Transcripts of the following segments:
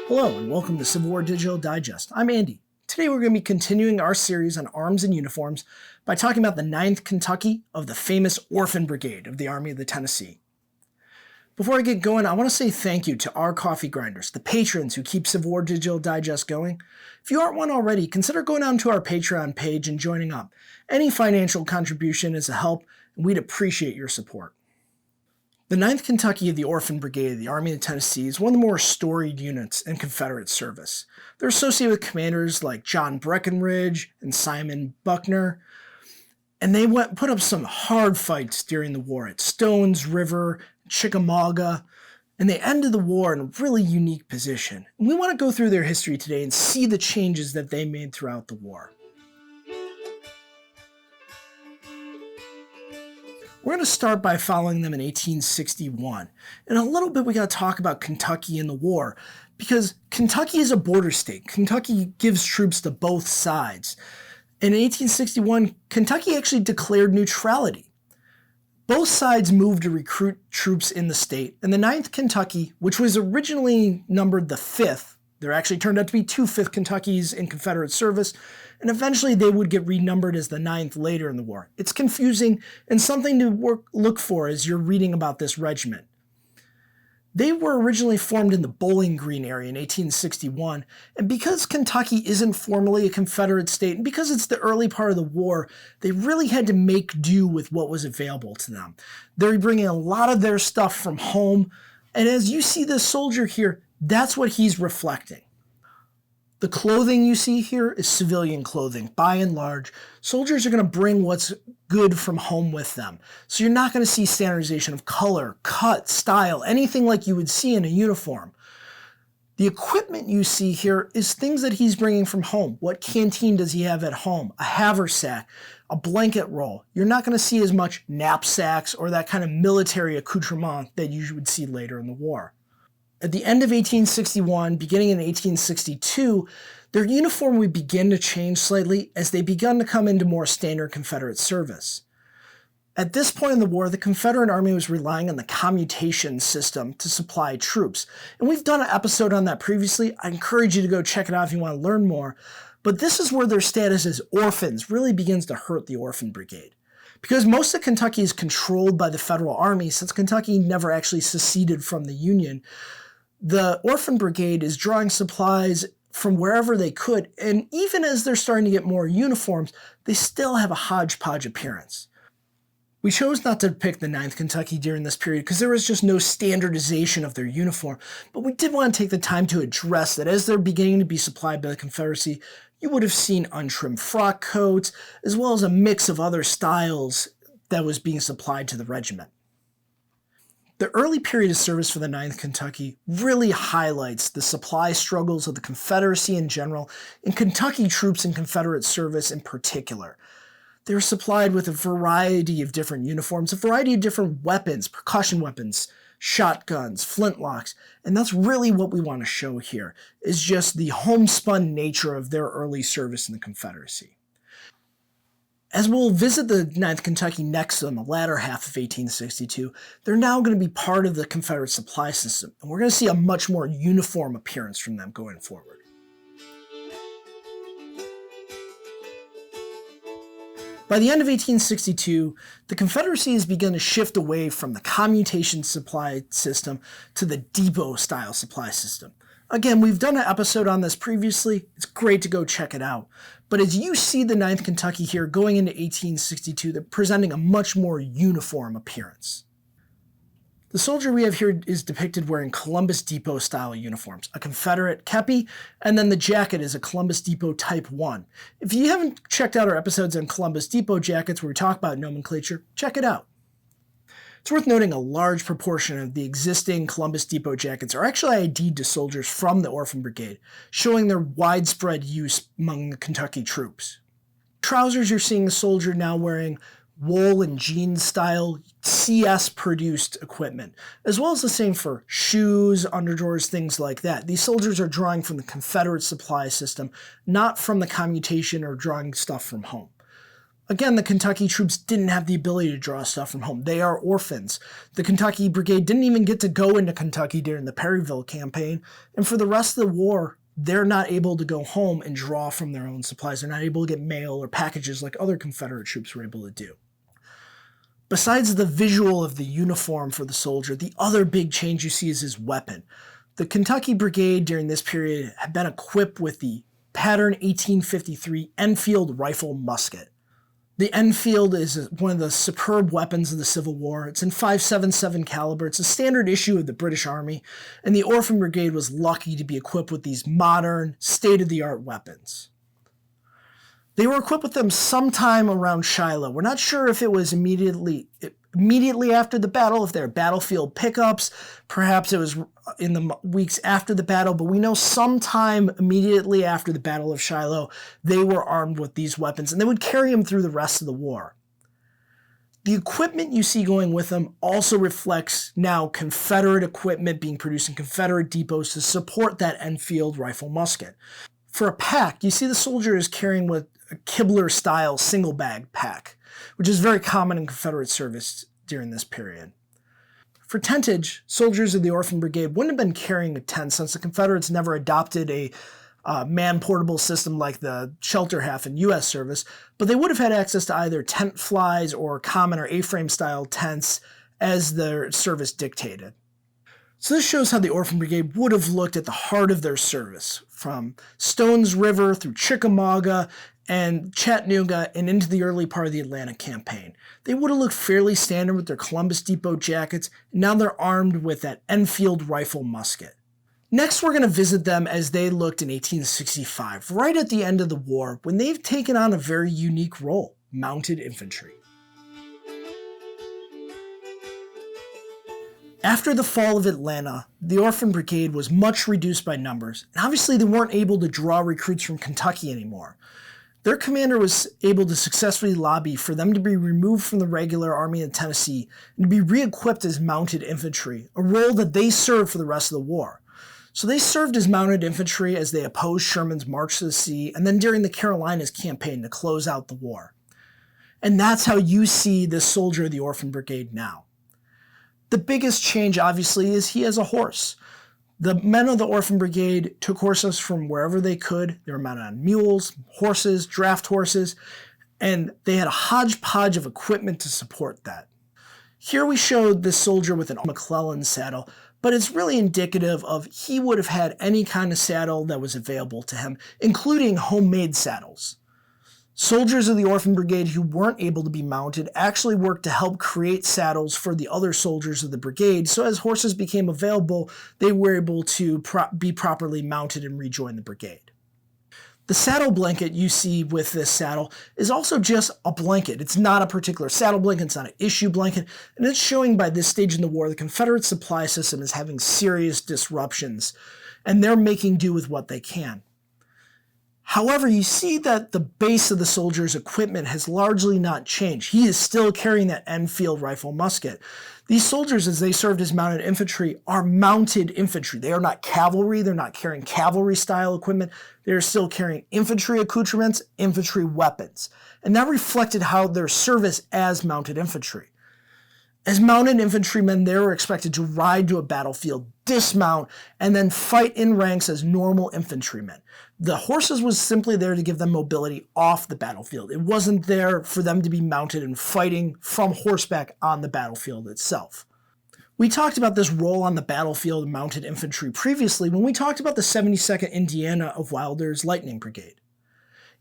Hello and welcome to Civil War Digital Digest. I'm Andy. Today we're going to be continuing our series on arms and uniforms by talking about the 9th Kentucky of the famous Orphan Brigade of the Army of the Tennessee. Before I get going, I want to say thank you to our coffee grinders, the patrons who keep Civil War Digital Digest going. If you aren't one already, consider going down to our Patreon page and joining up. Any financial contribution is a help, and we'd appreciate your support. The 9th Kentucky of the Orphan Brigade of the Army of the Tennessee is one of the more storied units in Confederate service. They're associated with commanders like John Breckinridge and Simon Buckner, and they put up some hard fights during the war at Stones River, Chickamauga, and they ended the war in a really unique position. And we want to go through their history today and see the changes that they made throughout the war. We're going to start by following them in 1861. In a little bit, we got to talk about Kentucky in the war, because Kentucky is a border state. Kentucky gives troops to both sides. In 1861, Kentucky actually declared neutrality. Both sides moved to recruit troops in the state, and the 9th Kentucky, which was originally numbered the 5th, there actually turned out to be two 5th Kentuckys in Confederate service, and eventually they would get renumbered as the 9th later in the war. It's confusing and something to look for as you're reading about this regiment. They were originally formed in the Bowling Green area in 1861, and because Kentucky isn't formally a Confederate state, and because it's the early part of the war, they really had to make do with what was available to them. They're bringing a lot of their stuff from home, and as you see this soldier here, that's what he's reflecting. The clothing you see here is civilian clothing. By and large, soldiers are going to bring what's good from home with them. So you're not going to see standardization of color, cut, style, anything like you would see in a uniform. The equipment you see here is things that he's bringing from home. What canteen does he have at home? A haversack, a blanket roll. You're not going to see as much knapsacks or that kind of military accoutrement that you would see later in the war. At the end of 1861, beginning in 1862, their uniform would begin to change slightly as they began to come into more standard Confederate service. At this point in the war, the Confederate Army was relying on the commutation system to supply troops. And we've done an episode on that previously. I encourage you to go check it out if you want to learn more. But this is where their status as orphans really begins to hurt the Orphan Brigade. Because most of Kentucky is controlled by the Federal Army, since Kentucky never actually seceded from the Union, the Orphan Brigade is drawing supplies from wherever they could, and even as they're starting to get more uniforms, they still have a hodgepodge appearance. We chose not to depict the 9th Kentucky during this period because there was just no standardization of their uniform, but we did want to take the time to address that as they're beginning to be supplied by the Confederacy, you would have seen untrimmed frock coats, as well as a mix of other styles that was being supplied to the regiment. The early period of service for the 9th Kentucky really highlights the supply struggles of the Confederacy in general and Kentucky troops in Confederate service in particular. They were supplied with a variety of different uniforms, a variety of different weapons, percussion weapons, shotguns, flintlocks, and that's really what we want to show here, is just the homespun nature of their early service in the Confederacy. As we'll visit the 9th Kentucky next in the latter half of 1862, they're now going to be part of the Confederate supply system, and we're going to see a much more uniform appearance from them going forward. By the end of 1862, the Confederacy has begun to shift away from the commutation supply system to the depot-style supply system. Again, we've done an episode on this previously. It's great to go check it out. But as you see the 9th Kentucky here going into 1862, they're presenting a much more uniform appearance. The soldier we have here is depicted wearing Columbus Depot-style uniforms, a Confederate kepi, and then the jacket is a Columbus Depot Type 1. If you haven't checked out our episodes on Columbus Depot jackets where we talk about nomenclature, check it out. It's worth noting a large proportion of the existing Columbus Depot jackets are actually ID'd to soldiers from the Orphan Brigade, showing their widespread use among the Kentucky troops. Trousers, you're seeing a soldier now wearing wool and jeans style CS-produced equipment, as well as the same for shoes, underdrawers, things like that. These soldiers are drawing from the Confederate supply system, not from the commutation or drawing stuff from home. Again, the Kentucky troops didn't have the ability to draw stuff from home. They are orphans. The Kentucky Brigade didn't even get to go into Kentucky during the Perryville campaign, and for the rest of the war, they're not able to go home and draw from their own supplies. They're not able to get mail or packages like other Confederate troops were able to do. Besides the visual of the uniform for the soldier, the other big change you see is his weapon. The Kentucky Brigade during this period had been equipped with the pattern 1853 Enfield rifle musket. The Enfield is one of the superb weapons of the Civil War. It's in .577 caliber. It's a standard issue of the British Army, and the Orphan Brigade was lucky to be equipped with these modern, state-of-the-art weapons. They were equipped with them sometime around Shiloh. We're not sure if it was immediately after the battle, if they're battlefield pickups. Perhaps it was in the weeks after the battle, but we know sometime immediately after the Battle of Shiloh, they were armed with these weapons, and they would carry them through the rest of the war. The equipment you see going with them also reflects now Confederate equipment being produced in Confederate depots to support that Enfield rifle musket. For a pack, you see the soldier is carrying with a Kibler-style single-bag pack, which is very common in Confederate service during this period. For tentage, soldiers of the Orphan Brigade wouldn't have been carrying a tent since the Confederates never adopted a man-portable system like the shelter half in U.S. service, but they would have had access to either tent flies or common or A-frame style tents as their service dictated. So this shows how the Orphan Brigade would have looked at the heart of their service, from Stones River through Chickamauga and Chattanooga and into the early part of the Atlantic campaign. They would have looked fairly standard with their Columbus Depot jackets, and now they're armed with that Enfield rifle musket. Next, we're going to visit them as they looked in 1865, right at the end of the war, when they've taken on a very unique role: mounted infantry. After the fall of Atlanta, the Orphan Brigade was much reduced by numbers, and obviously they weren't able to draw recruits from Kentucky anymore. Their commander was able to successfully lobby for them to be removed from the regular Army in Tennessee and to be re-equipped as mounted infantry, a role that they served for the rest of the war. So they served as mounted infantry as they opposed Sherman's march to the sea, and then during the Carolinas campaign to close out the war. And that's how you see this soldier of the Orphan Brigade now. The biggest change, obviously, is he has a horse. The men of the Orphan Brigade took horses from wherever they could. They were mounted on mules, horses, draft horses, and they had a hodgepodge of equipment to support that. Here we showed this soldier with an McClellan saddle, but it's really indicative of he would have had any kind of saddle that was available to him, including homemade saddles. Soldiers of the Orphan Brigade who weren't able to be mounted actually worked to help create saddles for the other soldiers of the brigade, so as horses became available, they were able to be properly mounted and rejoin the brigade. The saddle blanket you see with this saddle is also just a blanket. It's not a particular saddle blanket, it's not an issue blanket, and it's showing by this stage in the war the Confederate supply system is having serious disruptions, and they're making do with what they can. However, you see that the base of the soldier's equipment has largely not changed. He is still carrying that Enfield rifle musket. These soldiers, as they served as mounted infantry, are mounted infantry. They are not cavalry. They're not carrying cavalry-style equipment. They're still carrying infantry accoutrements, infantry weapons. And that reflected how their service as mounted infantry. As mounted infantrymen, they were expected to ride to a battlefield, dismount, and then fight in ranks as normal infantrymen. The horses was simply there to give them mobility off the battlefield. It wasn't there for them to be mounted and fighting from horseback on the battlefield itself. We talked about this role on the battlefield of mounted infantry previously when we talked about the 72nd Indiana of Wilder's Lightning Brigade.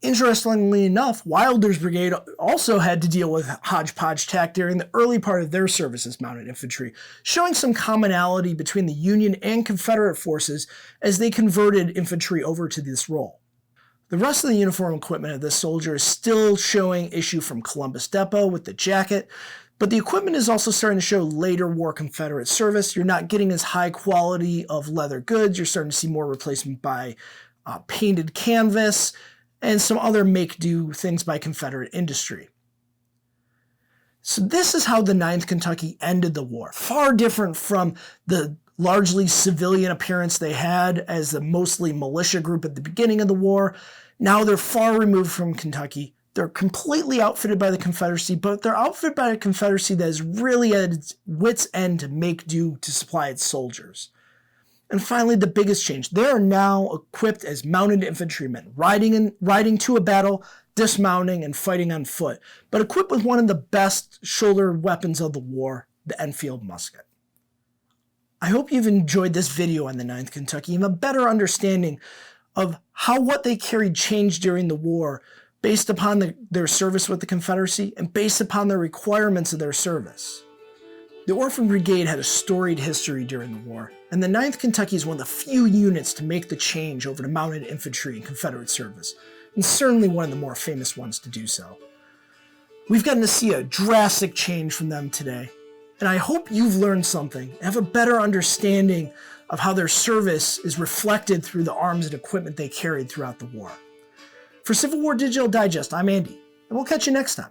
Interestingly enough, Wilder's brigade also had to deal with hodgepodge tack during the early part of their service as mounted infantry, showing some commonality between the Union and Confederate forces as they converted infantry over to this role. The rest of the uniform equipment of this soldier is still showing issue from Columbus Depot with the jacket, but the equipment is also starting to show later war Confederate service. You're not getting as high quality of leather goods. You're starting to see more replacement by painted canvas, and some other make-do things by Confederate industry. So this is how the 9th Kentucky ended the war, far different from the largely civilian appearance they had as a mostly militia group at the beginning of the war. Now they're far removed from Kentucky. They're completely outfitted by the Confederacy, but they're outfitted by a Confederacy that is really at its wit's end to make do to supply its soldiers. And finally, the biggest change. They are now equipped as mounted infantrymen, riding to a battle, dismounting, and fighting on foot, but equipped with one of the best shoulder weapons of the war, the Enfield musket. I hope you've enjoyed this video on the 9th Kentucky and have a better understanding of how what they carried changed during the war based upon their service with the Confederacy and based upon the requirements of their service. The Orphan Brigade had a storied history during the war, and the 9th Kentucky is one of the few units to make the change over to mounted infantry in Confederate service, and certainly one of the more famous ones to do so. We've gotten to see a drastic change from them today, and I hope you've learned something and have a better understanding of how their service is reflected through the arms and equipment they carried throughout the war. For Civil War Digital Digest, I'm Andy, and we'll catch you next time.